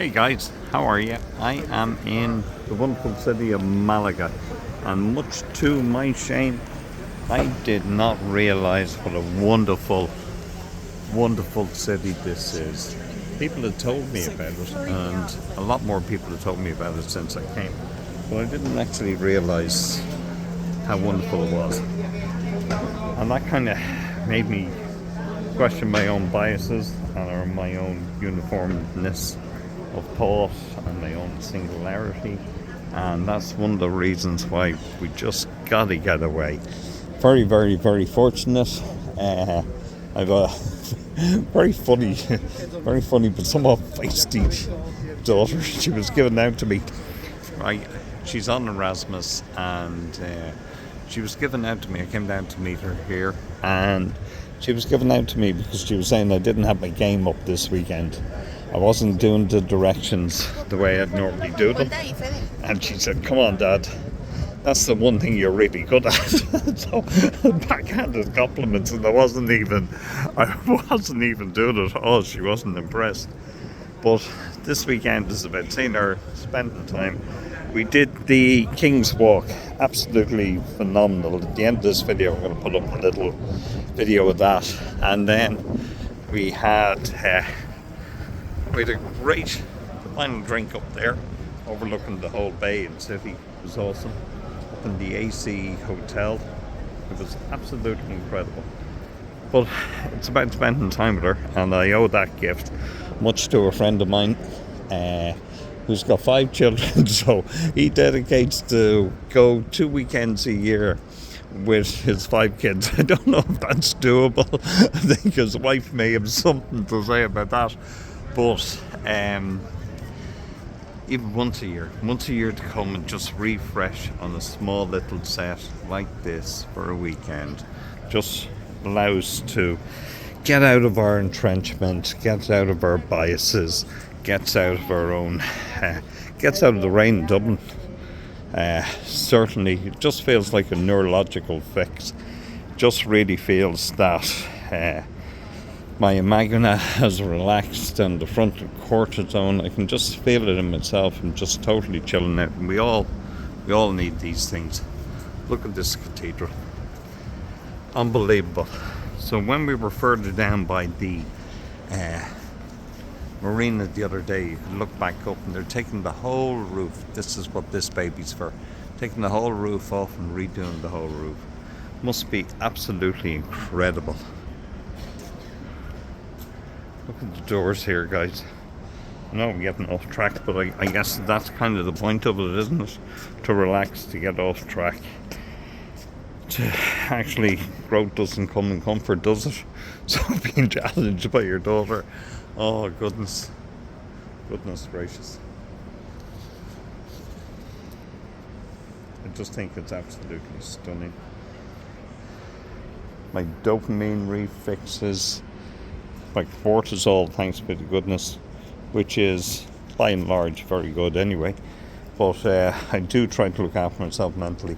Hey guys, how are you? I am in the wonderful city of Malaga, and much to my shame, I did not realize what a wonderful, wonderful city this is. People had told me about it, and a lot more people have told me about it since I came, but I didn't actually realize how wonderful it was. And that kind of made me question my own biases or my own uniformness of thought and my own singularity, and that's one of the reasons why we just gotta get away. Very, very, very fortunate. I've a very funny, very funny but somewhat feisty daughter. She was given out to me. Right, she's on Erasmus, and she was given out to me. I came down to meet her here, and she was given out to me because she was saying I didn't have my game up this weekend. I wasn't doing the directions the way I'd normally do them. And she said, "Come on, Dad, that's the one thing you're really good at." So backhanded compliments, and I wasn't even doing it at all. She wasn't impressed. But this weekend is about seeing her, spending time. We did the King's Walk, absolutely phenomenal. At the end of this video, I'm going to put up a little video of that. And then we had a great final drink up there, overlooking the whole bay and city. It was awesome. Up in the AC hotel, it was absolutely incredible. But it's about spending time with her, and I owe that gift much to a friend of mine who's got 5 children. So he dedicates to go 2 weekends a year with his 5 kids. I don't know if that's doable. I think his wife may have something to say about that. But even once a year to come and just refresh on a small little set like this for a weekend just allows to get out of our entrenchment, get out of our biases, gets out of our own, gets out of the rain in Dublin. Certainly, it just feels like a neurological fix. Just really feels that my amygdala has relaxed and the frontal cortisone. I can just feel it in myself. I'm just totally chilling out. And we all need these things. Look at this cathedral. Unbelievable. So when we were further down by the marina the other day, you could look back up and they're taking the whole roof. This is what this baby's for. Taking the whole roof off and redoing the whole roof. Must be absolutely incredible. Look at the doors here, guys. I know I'm getting off track, but I guess that's kind of the point of it, isn't it? To relax, to get off track. To actually, growth doesn't come in comfort, does it? So being challenged by your daughter, oh goodness gracious. I just think it's absolutely stunning. My dopamine refixes. My cortisol, thanks be to goodness, which is by and large very good anyway. But I do try to look after myself mentally,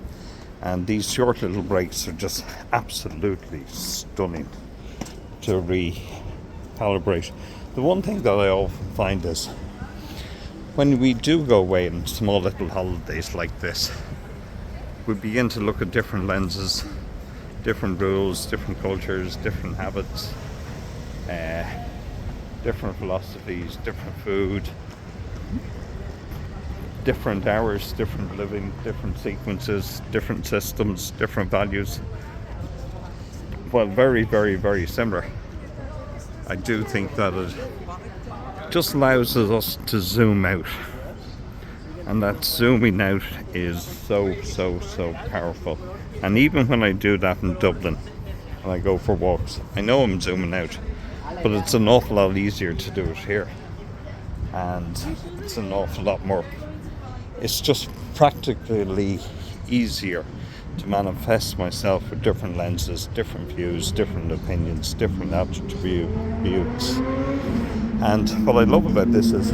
and these short little breaks are just absolutely stunning to recalibrate. The one thing that I often find is when we do go away on small little holidays like this, we begin to look at different lenses, different rules, different cultures, different habits, different philosophies, different food, different hours, different living, different sequences, different systems, different values. Well, very, very, very similar. I do think that it just allows us to zoom out, and that zooming out is so powerful. And even when I do that in Dublin, when I go for walks, I know I'm zooming out, but it's an awful lot easier to do it here, and it's an awful lot more, it's just practically easier to manifest myself with different lenses, different views, different opinions, different attributes. And what I love about this is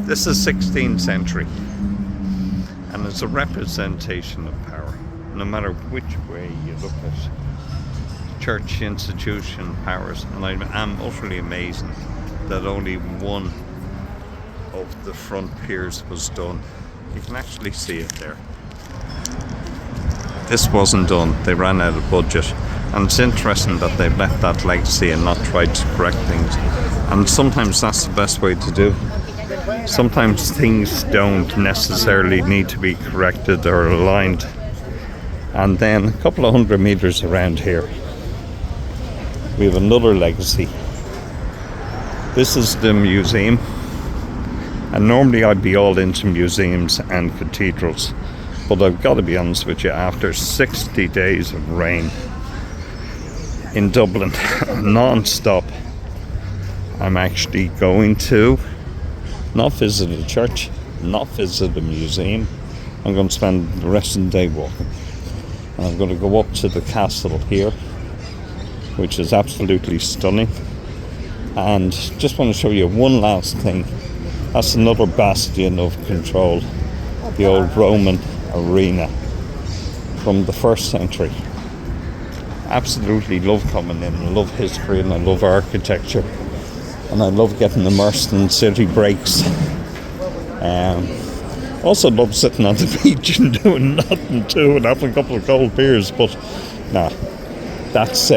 16th century, and it's a representation of power, no matter which way you look at church, institution, powers. And I'm utterly amazed that only one of the front piers was done. You can actually see it there. This wasn't done. They ran out of budget. And it's interesting that they've left that legacy and not tried to correct things. And sometimes that's the best way to do. Sometimes things don't necessarily need to be corrected or aligned. And then a couple of 100 meters around here, we have another legacy. This is the museum. And normally I'd be all into museums and cathedrals. But I've got to be honest with you, after 60 days of rain in Dublin, non-stop, I'm actually going to not visit a church, not visit a museum. I'm going to spend the rest of the day walking. And I'm going to go up to the castle here, which is absolutely stunning. And just want to show you one last thing. That's another bastion of control, the old Roman arena from the 1st century. Absolutely love coming in. I love history and I love architecture, and I love getting immersed in city breaks. Also love sitting on the beach and doing nothing too and having a couple of cold beers, but nah, that's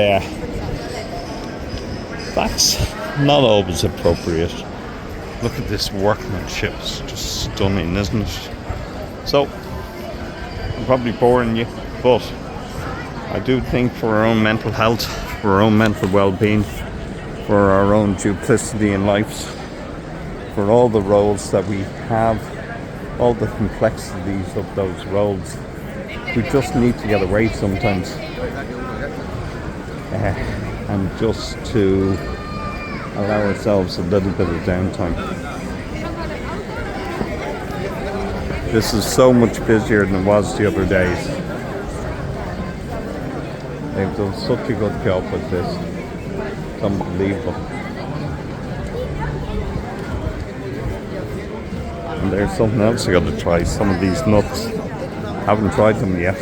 not always appropriate. Look at this workmanship, it's just stunning, isn't it? So I'm probably boring you, but I do think for our own mental health, for our own mental well-being, for our own duplicity in lives, for all the roles that we have, all the complexities of those roles, we just need to get away sometimes and just to allow ourselves a little bit of downtime. This is so much busier than it was the other days. They've done such a good job with this. It's unbelievable. And there's something else I got to try. Some of these nuts. Haven't tried them yet.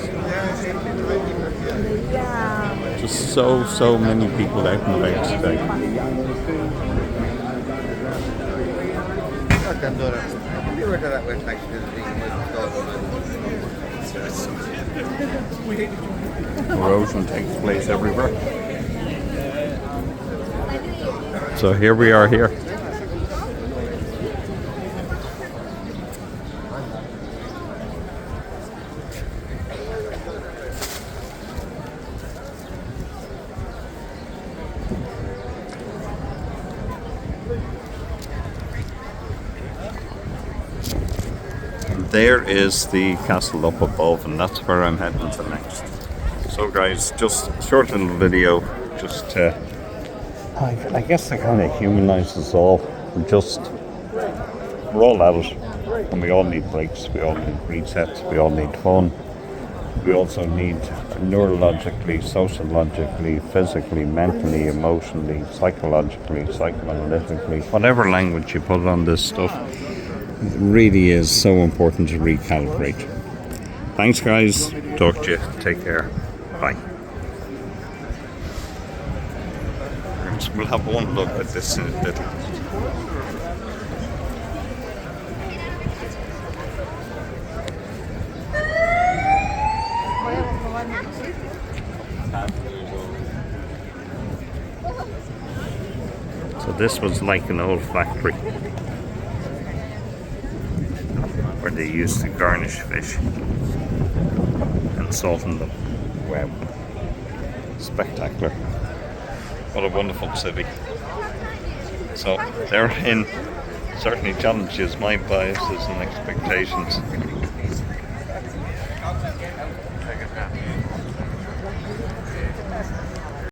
Just so many people out and about today. Erosion takes place everywhere. So here we are here. There is the castle up above, and that's where I'm heading to next. So guys, just a short little video, just to, I guess to kind of humanise us all. We're all adults, and we all need breaks, we all need resets, we all need fun. We also need neurologically, sociologically, physically, mentally, emotionally, psychologically, psychoanalytically, whatever language you put on this stuff. It really is so important to recalibrate. Thanks guys, talk to you, take care, bye. We'll have one look at this in a little. So this was like an old factory where they used to garnish fish and salting them. Wow, spectacular. What a wonderful city. So therein certainly challenges my biases and expectations.